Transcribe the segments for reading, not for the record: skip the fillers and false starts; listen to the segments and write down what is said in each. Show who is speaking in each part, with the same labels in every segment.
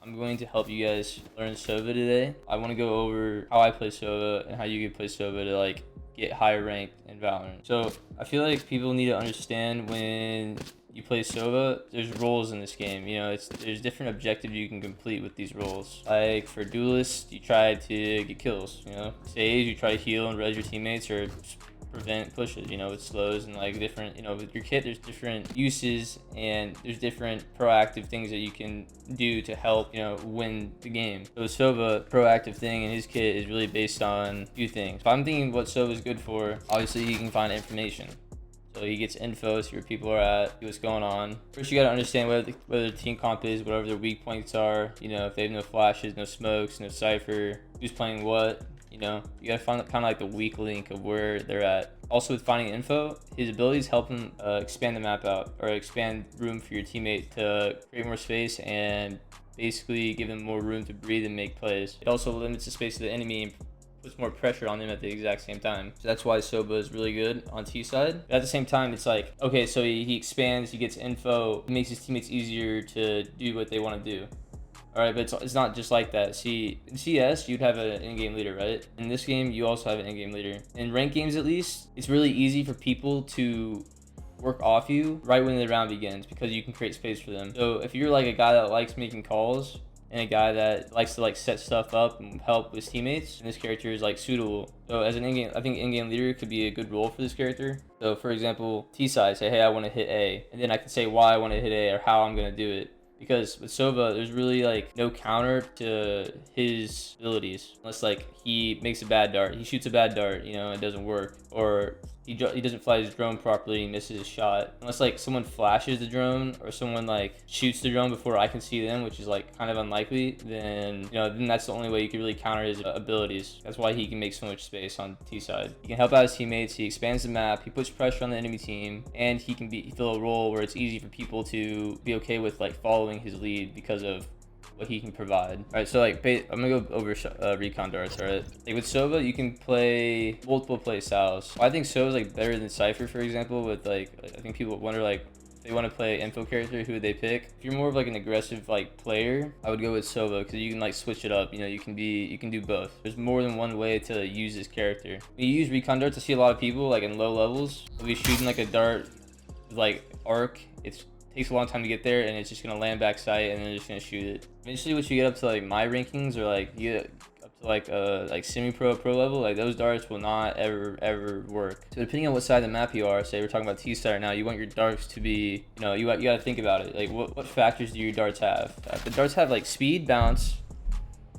Speaker 1: I'm going to help you guys learn Sova today. I want to go over how I play Sova and how you can play Sova to like get higher ranked in Valorant. So I feel like people need to understand when you play Sova, there's roles in this game. You know, there's different objectives you can complete with these roles. Like for duelists, you try to get kills. You know, Sage, you try to heal and res your teammates or prevent pushes, you know, with slows and like different, you know, with your kit there's different uses and there's different proactive things that you can do to help, you know, win the game. So Sova proactive thing in his kit is really based on a few things. If I'm thinking what Sova is good for, obviously he can find information. So he gets info, see where people are at, see what's going on. First, you gotta understand whether the team comp is, whatever their weak points are. You know, if they have no flashes, no smokes, no cypher, who's playing what. You know, you gotta find kind of like the weak link of where they're at. Also with finding info, his abilities help him expand the map out or expand room for your teammate to create more space and basically give them more room to breathe and make plays. It also limits the space of the enemy and puts more pressure on them at the exact same time. So that's why Sova is really good on T side. But at the same time, it's like, okay, so he expands, he gets info, it makes his teammates easier to do what they want to do. All right, but it's not just like that. See, in CS, you'd have an in-game leader, right? In this game, you also have an in-game leader. In ranked games, at least, it's really easy for people to work off you right when the round begins because you can create space for them. So if you're like a guy that likes making calls and a guy that likes to like set stuff up and help his teammates, and this character is like suitable. So as an in-game, I think in-game leader could be a good role for this character. So for example, T side, say, hey, I want to hit A, and then I can say why I want to hit A or how I'm gonna do it. Because with Sova, there's really like no counter to his abilities unless like he makes a bad dart, he shoots a bad dart, you know, it doesn't work, or he doesn't fly his drone properly and misses his shot. Unless like someone flashes the drone or someone like shoots the drone before I can see them, which is like kind of unlikely, then you know, then that's the only way you can really counter his abilities. That's why he can make so much space on T side. He can help out his teammates, he expands the map, he puts pressure on the enemy team, and he can fill a role where it's easy for people to be okay with like following his lead because of what he can provide. All right, so like I'm gonna go over recon darts. All right, like with Sova, you can play multiple play styles. I think Sova's like better than Cypher, for example. With like, I think people wonder like if they want to play info character, who would they pick? If you're more of like an aggressive like player, I would go with Sova because you can like switch it up. You know, you can do both. There's more than one way to use this character. When you use recon darts, I see a lot of people like in low levels, they'll be shooting like a dart with like arc. It takes a long time to get there and it's just gonna land back sight and then they're just gonna shoot it. Eventually, once you get up to like my rankings or like you get up to like semi-pro, pro level, like those darts will not ever work. So depending on what side of the map you are, say we're talking about T side right now, you want your darts to be, you know, you gotta think about it. Like what factors do your darts have? The darts have like speed, bounce.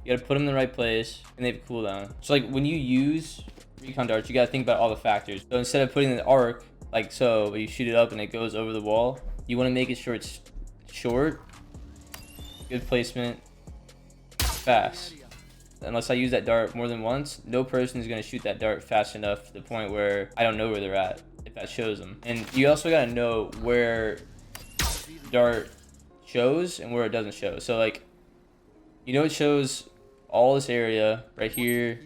Speaker 1: You gotta put them in the right place and they have a cooldown. So like when you use recon darts, you gotta think about all the factors. So instead of putting the arc like so, where you shoot it up and it goes over the wall, you want to make it sure it's short, good placement, fast. Unless I use that dart more than once, no person is going to shoot that dart fast enough to the point where I don't know where they're at if that shows them. And you also got to know where dart shows and where it doesn't show. So like, you know, it shows all this area right here,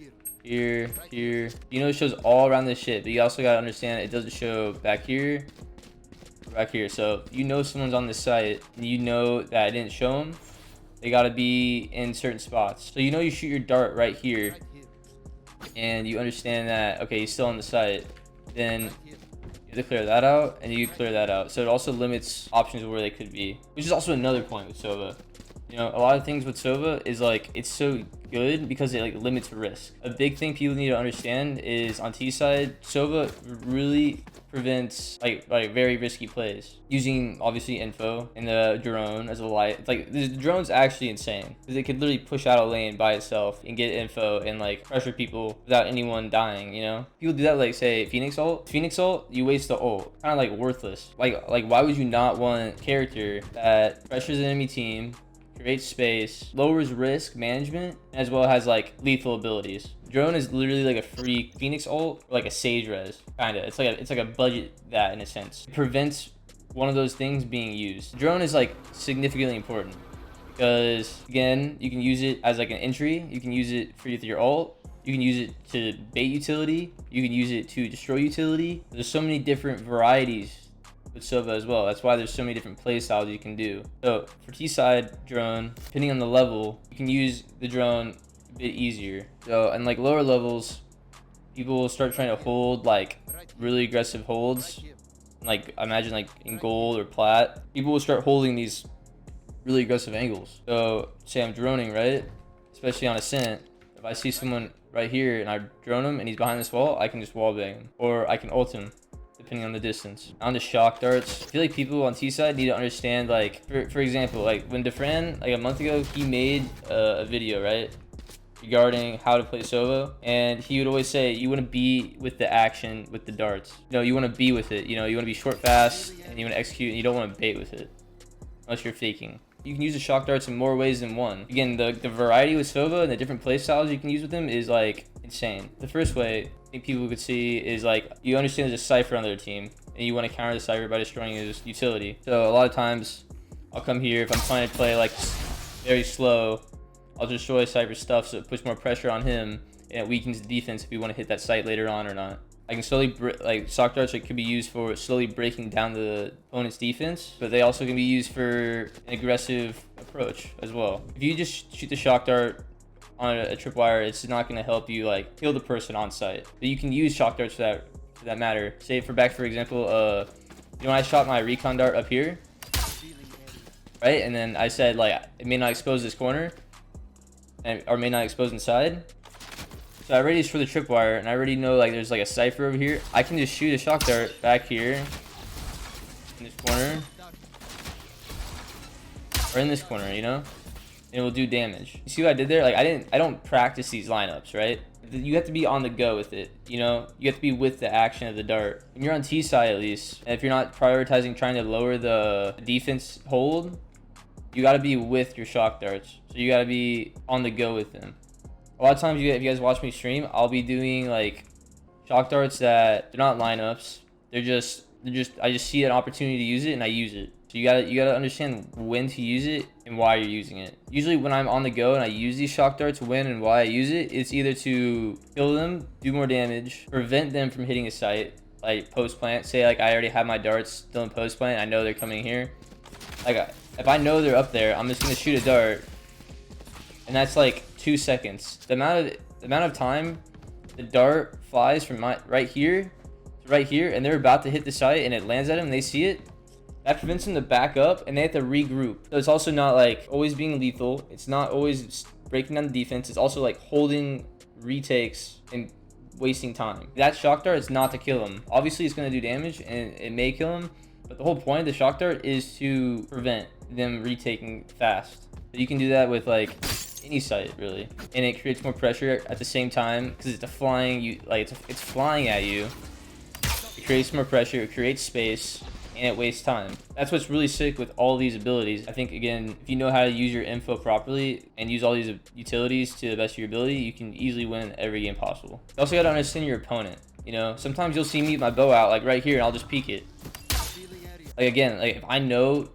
Speaker 1: here. You know, it shows all around this shit, but you also got to understand it doesn't show back here, back here. So you know someone's on this site and you know that I didn't show them, they got to be in certain spots. So you know, you shoot your dart right here and you understand that, okay, he's still on the site, then you have to clear that out and you clear that out. So it also limits options of where they could be, which is also another point with Sova. You know, a lot of things with Sova is like, it's so good because it like limits risk. A big thing people need to understand is on T side, Sova really prevents like very risky plays using obviously info and the drone as a light. It's like the drone's actually insane because it could literally push out a lane by itself and get info and like pressure people without anyone dying. You know, people do that, like say Phoenix ult, you waste the ult, kind of like worthless. Like why would you not want a character that pressures an enemy team, creates space, lowers risk management, as well as like lethal abilities? Drone is literally like a free Phoenix ult or like a Sage res, kinda. It's like a budget that in a sense. It prevents one of those things being used. Drone is like significantly important because again, you can use it as like an entry, you can use it for your ult, you can use it to bait utility, you can use it to destroy utility. There's so many different varieties with Sova as well. That's why there's so many different play styles you can do. So for T-side drone, depending on the level, you can use the drone a bit easier. So and like lower levels, people will start trying to hold like really aggressive holds. Like imagine like in gold or plat, people will start holding these really aggressive angles. So say I'm droning, right? Especially on ascent. If I see someone right here and I drone him and he's behind this wall, I can just wall bang him. Or I can ult him, depending on the distance. On the shock darts, I feel like people on T side need to understand, like, for example, like when Defran, like a month ago, he made a video, right? Regarding how to play Sova, and he would always say you want to be with the action with the darts. You know, you want to be with it. You know, you want to be short, fast, and you want to execute, and you don't want to bait with it unless you're faking. You can use the shock darts in more ways than one. Again, the variety with Sova and the different play styles you can use with them is like insane. The first way I think people could see is like you understand there's a Cypher on their team and you want to counter the Cypher by destroying his utility. So a lot of times I'll come here if I'm trying to play like very slow, I'll destroy Cypher's stuff so it puts more pressure on him and it weakens the defense if we want to hit that site later on or not. I can slowly, like shock darts could be used for slowly breaking down the opponent's defense, but they also can be used for an aggressive approach as well. If you just shoot the shock dart on a tripwire, it's not going to help you like kill the person on site. But you can use shock darts for that matter. Say for example, you know, when I shot my recon dart up here, right, and then I said like it may not expose this corner, or may not expose inside. So I already for the tripwire, and I already know like there's like a Cypher over here. I can just shoot a shock dart back here in this corner, or in this corner, you know, and it will do damage. You see what I did there? Like I don't practice these lineups, right? You have to be on the go with it, you know. You have to be with the action of the dart. When you're on T side at least, and if you're not prioritizing trying to lower the defense hold, you got to be with your shock darts. So you got to be on the go with them. A lot of times, if you guys watch me stream, I'll be doing like shock darts that they're not lineups. I just see an opportunity to use it and I use it. So you gotta understand when to use it and why you're using it. Usually when I'm on the go and I use these shock darts, when and why I use it, it's either to kill them, do more damage, prevent them from hitting a site, like post plant. Say like I already have my darts still in post plant, I know they're coming here. Like if I know they're up there, I'm just gonna shoot a dart, and that's like 2 seconds. The amount of time the dart flies from right here to right here, and they're about to hit the site, and it lands at them, and they see it. That prevents them to back up, and they have to regroup. So it's also not like always being lethal. It's not always breaking down the defense. It's also like holding retakes and wasting time. That shock dart is not to kill them. Obviously, it's going to do damage, and it may kill them. But the whole point of the shock dart is to prevent them retaking fast. So you can do that with like any site really, and it creates more pressure at the same time because it's it's flying at you. It creates more pressure, it creates space, and it wastes time. That's what's really sick with all these abilities. I think again, if you know how to use your info properly and use all these utilities to the best of your ability, you can easily win every game possible. You also got to understand your opponent. You know, sometimes you'll see me with my bow out like right here and I'll just peek it. Like again, like if I know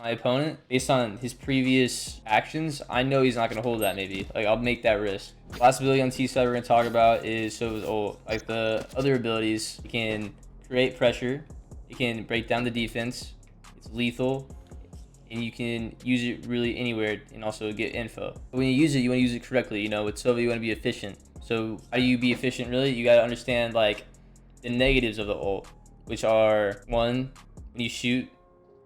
Speaker 1: my opponent based on his previous actions, I know he's not going to hold that maybe. Like I'll make that risk. Last ability on T side we're going to talk about is Sova's ult. Like the other abilities, it can create pressure, it can break down the defense, it's lethal, and you can use it really anywhere and also get info. But when you use it, you want to use it correctly. You know, with Sova you want to be efficient. So how do you be efficient really? You got to understand like the negatives of the ult, which are one, when you shoot,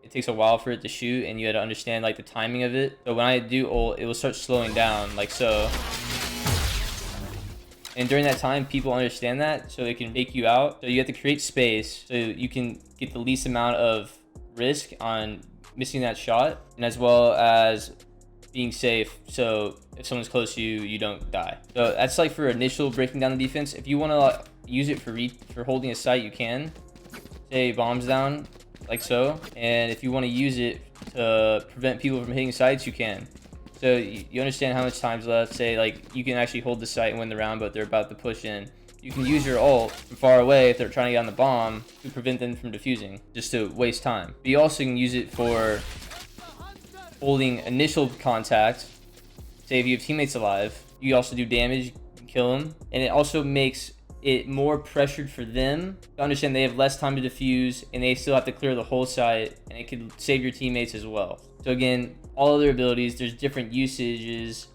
Speaker 1: it takes a while for it to shoot, and you got to understand like the timing of it. So when I do ult, it will start slowing down like so. And during that time, people understand that, so they can fake you out. So you have to create space so you can get the least amount of risk on missing that shot, and as well as being safe. So if someone's close to you, you don't die. So that's like for initial breaking down the defense. If you want to use it for holding a site, you can. Say bombs down, like so, and if you want to use it to prevent people from hitting sites, you can. So you understand how much time's left. Say like you can actually hold the site and win the round, but they're about to push in. You can use your ult from far away if they're trying to get on the bomb to prevent them from defusing, just to waste time. But you also can use it for holding initial contact. Say if you have teammates alive, you also do damage, kill them, and it also makes it more pressured for them to understand they have less time to defuse and they still have to clear the whole site, and it could save your teammates as well. So again, all other abilities, there's different usages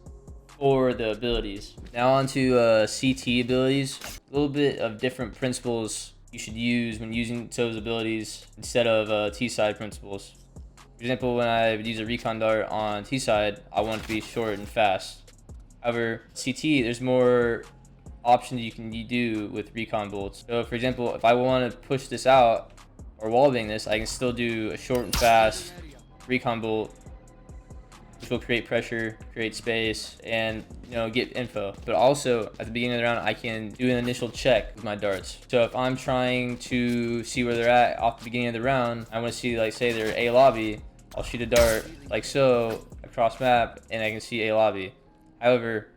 Speaker 1: for the abilities. Now onto CT abilities. A little bit of different principles you should use when using Sova's abilities instead of T-side principles. For example, when I would use a recon dart on T-side, I want it to be short and fast. However, CT, there's more options you can do with recon bolts. So for example, if I want to push this out or wallbang this, I can still do a short and fast recon bolt, which will create pressure, create space, and get info. But also at the beginning of the round, I can do an initial check with my darts. So if I'm trying to see where they're at off the beginning of the round, I want to see, like, say they're A lobby, I'll shoot a dart like so across map and I can see A lobby. However,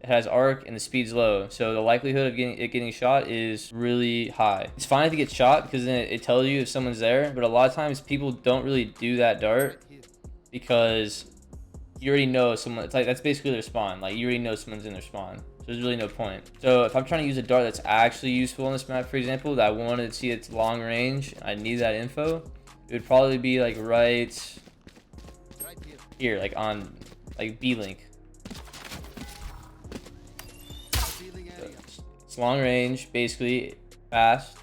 Speaker 1: it has arc and the speed's low, so the likelihood of getting shot is really high. It's fine if you get shot because then it tells you if someone's there, but a lot of times people don't really do that dart because you already know someone. It's like that's basically their spawn. Like, you already know someone's in their spawn, so there's really no point. So if I'm trying to use a dart that's actually useful on this map, for example, that I wanted to see its long range, I need that info, it would probably be like right here, like on like B-Link. It's long range, basically fast,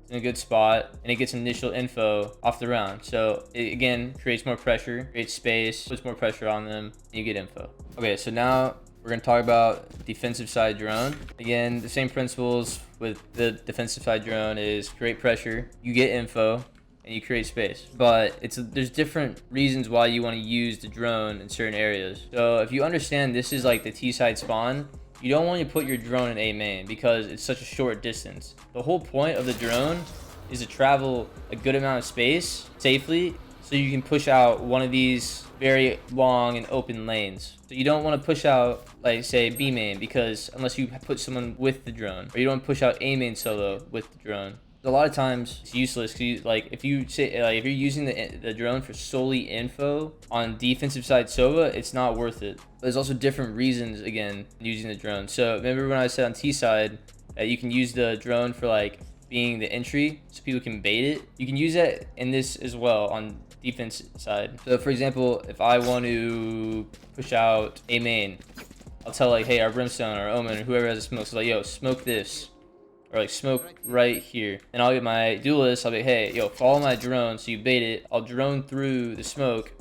Speaker 1: it's in a good spot, and it gets initial info off the round. So it again creates more pressure, creates space, puts more pressure on them, and you get info. Okay, so now we're gonna talk about defensive side drone. Again, the same principles with the defensive side drone is create pressure, you get info, and you create space. But there's different reasons why you want to use the drone in certain areas. So if you understand this is like the T-side spawn, you don't want to put your drone in A main because it's such a short distance. The whole point of the drone is to travel a good amount of space safely so you can push out one of these very long and open lanes. So you don't want to push out, like, say, B main, because unless you put someone with the drone, or you don't push out A main solo with the drone. A lot of times it's useless because if you're using the drone for solely info on defensive side Sova, it's not worth it. There's also different reasons again using the drone. So remember when I said on T side that you can use the drone for like being the entry so people can bait it? You can use that in this as well on defense side. So for example, if I want to push out A main, I'll tell like, hey, our Brimstone or Omen or whoever has a smoke, so like, yo, smoke this. Or like smoke right here, and I'll get my duelist. I'll be, hey, yo, follow my drone so you bait it. I'll drone through the smoke,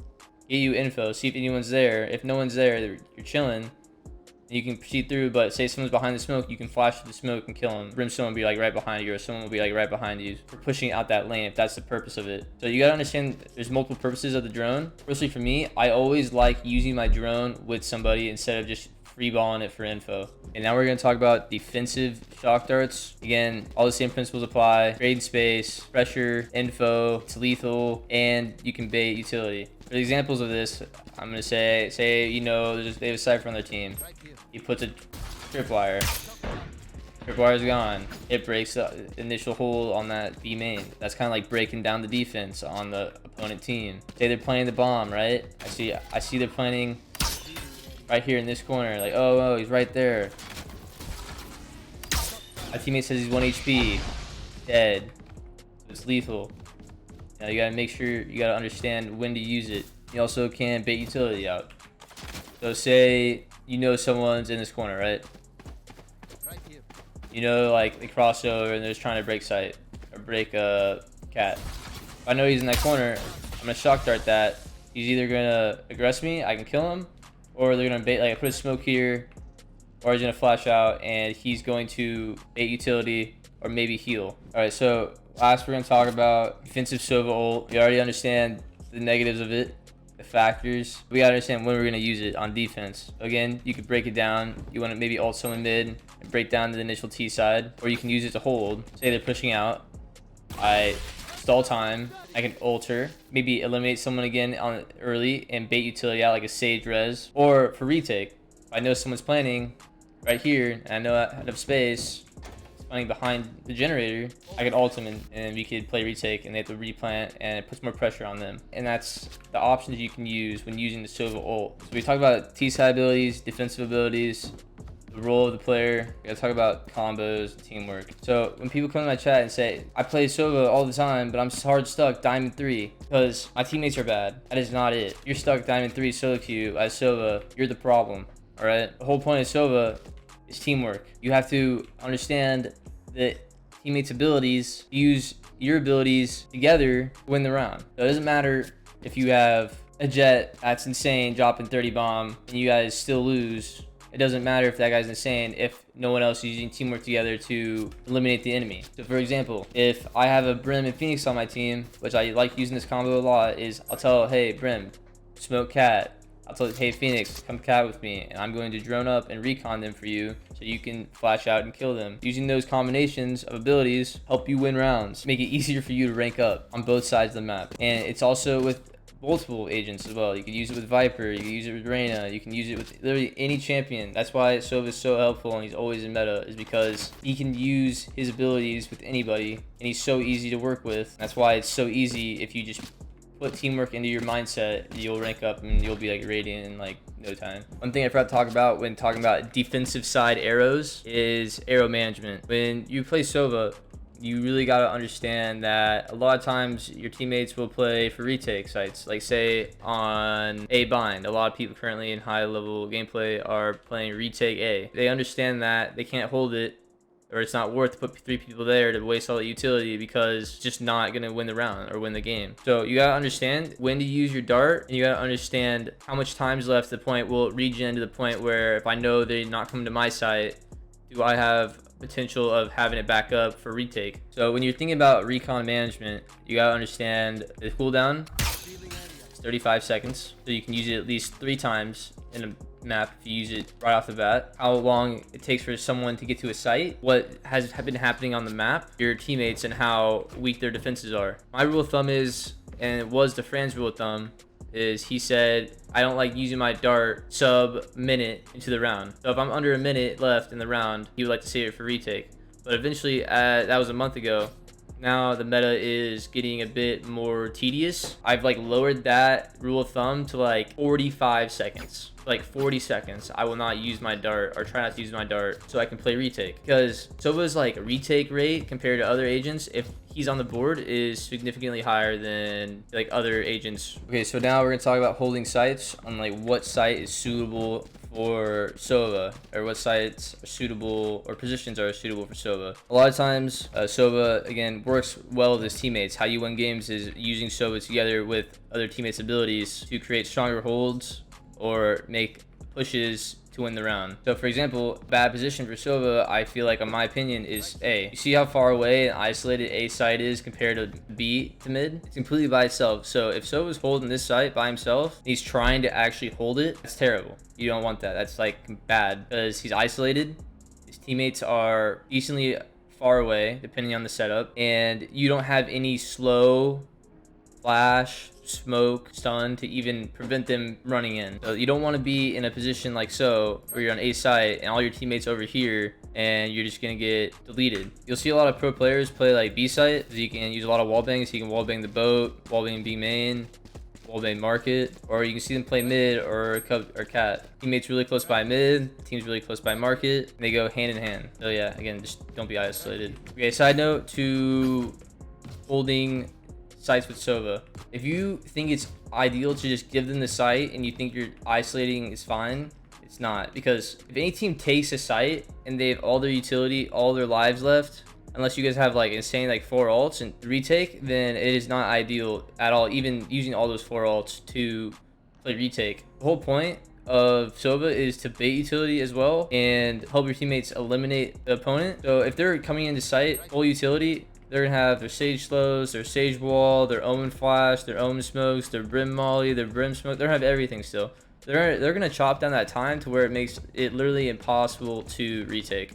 Speaker 1: get you info, see if anyone's there. If no one's there, you're chilling, you can proceed through. But say someone's behind the smoke, you can flash through the smoke and kill them. Brimstone will be like right behind you, or someone will be like right behind you for pushing out that lane if that's the purpose of it. So you gotta understand there's multiple purposes of the drone. Personally for me, I always like using my drone with somebody instead of just freeballing it for info. And now we're going to talk about defensive shock darts. Again, all the same principles apply. Trade space, pressure, info, it's lethal, and you can bait utility. For the examples of this, I'm going to say they have a Cypher on their team. He puts a tripwire. Tripwire's gone. It breaks the initial hold on that B main. That's kind of like breaking down the defense on the opponent team. Say they're planning the bomb, right? I see they're planning right here in this corner, like, oh, he's right there. My teammate says he's 1 HP, dead. So it's lethal. Now you gotta make sure, you gotta understand when to use it. You also can bait utility out. So say someone's in this corner, right? Like they cross over and they're just trying to break site or break a cat. If I know he's in that corner, I'm gonna shock dart that. He's either gonna aggress me, I can kill him, or they're gonna bait, like I put a smoke here, or he's gonna flash out and he's going to bait utility or maybe heal. All right, so last we're gonna talk about defensive Sova ult. We already understand the negatives of it, the factors. We gotta understand when we're gonna use it on defense. Again, you could break it down. You wanna maybe ult someone mid and break down the initial T side, or you can use it to hold. Say they're pushing out, I stall time, I can alter, maybe eliminate someone again on early and bait utility out like a Sage res. Or for retake, if I know someone's planning right here and I know I have space, planning behind the generator, I could ult them and we could play retake and they have to replant and it puts more pressure on them. And that's the options you can use when using the Sova ult. So we talk about T-side abilities, defensive abilities, the role of the player. We gotta talk about combos and teamwork. So when people come to my chat and say, I play Sova all the time, but I'm hard stuck Diamond 3 because my teammates are bad. That is not it. You're stuck Diamond 3 solo queue as Sova. You're the problem. All right. The whole point of Sova is teamwork. You have to understand that teammates' abilities, use your abilities together to win the round. So it doesn't matter if you have a jet that's insane dropping 30 bomb and you guys still lose. It doesn't matter if that guy's insane if no one else is using teamwork together to eliminate the enemy. So for example, if I have a Brim and Phoenix on my team, which I like using this combo a lot, is I'll tell, hey Brim, smoke cat. I'll tell, hey Phoenix, come cat with me, and I'm going to drone up and recon them for you so you can flash out and kill them. Using those combinations of abilities help you win rounds, make it easier for you to rank up on both sides of the map. And it's also with multiple agents as well. You can use it with Viper, you can use it with Reyna, you can use it with literally any champion. That's why Sova is so helpful and he's always in meta, is because he can use his abilities with anybody and he's so easy to work with. That's why it's so easy. If you just put teamwork into your mindset, you'll rank up and you'll be like radiant in like no time. One thing I forgot to talk about when talking about defensive side arrows is arrow management. When you play Sova, you really got to understand that a lot of times your teammates will play for retake sites. Like say on A bind, a lot of people currently in high level gameplay are playing retake A. They understand that they can't hold it, or it's not worth to put 3 people there to waste all the utility because it's just not going to win the round or win the game. So you got to understand when to use your dart, and you got to understand how much time's left to the point will it regen to the point where if I know they're not coming to my site, do I have potential of having it back up for retake? So when you're thinking about recon management, you got to understand the cooldown. It's 35 seconds, so you can use it at least 3 times in a map if you use it right off the bat. How long it takes for someone to get to a site, what has been happening on the map, your teammates, and how weak their defenses are. My rule of thumb is, and it was the Fran's rule of thumb, is he said, I don't like using my dart sub minute into the round. So if I'm under a minute left in the round, he would like to save it for retake. But eventually, that was a month ago. Now the meta is getting a bit more tedious. I've like lowered that rule of thumb to like 45 seconds. Like 40 seconds, I will not use my dart, or try not to use my dart, so I can play retake. Because Sova's like retake rate compared to other agents, if he's on the board, is significantly higher than like other agents. Okay, so now we're gonna talk about holding sites on like what site is suitable for Sova, or what sites are suitable, or positions are suitable for Sova. A lot of times, Sova, again, works well with his teammates. How you win games is using Sova together with other teammates' abilities to create stronger holds or make pushes to win the round. So for example, bad position for Sova, I feel like in my opinion, is A. You see how far away an isolated A site is compared to B to mid? It's completely by itself. So if Sova's holding this site by himself, he's trying to actually hold it, that's terrible. You don't want that. That's like bad because he's isolated. His teammates are decently far away depending on the setup, and you don't have any slow, flash, smoke, stun to even prevent them running in. So you don't want to be in a position like so where you're on A site and all your teammates over here and you're just gonna get deleted. You'll see a lot of pro players play like B site, so you can use a lot of wall bangs. You can wall bang the boat, wall bang B main, wall bang market, or you can see them play mid or cat. Teammates really close by mid, teams really close by market, and they go hand in hand. So yeah, again, just don't be isolated. Okay, side note to holding sites with Sova. If you think it's ideal to just give them the site and you think you're isolating is fine, it's not. Because if any team takes a site and they have all their utility, all their lives left, unless you guys have like insane like 4 ults and retake, then it is not ideal at all, even using all those 4 ults to play retake. The whole point of Sova is to bait utility as well and help your teammates eliminate the opponent. So if they're coming into site full utility, they're gonna have their Sage Slows, their Sage Wall, their Omen Flash, their Omen Smokes, their Brim Molly, their Brim Smoke. They're gonna have everything still. They're gonna chop down that time to where it makes it literally impossible to retake.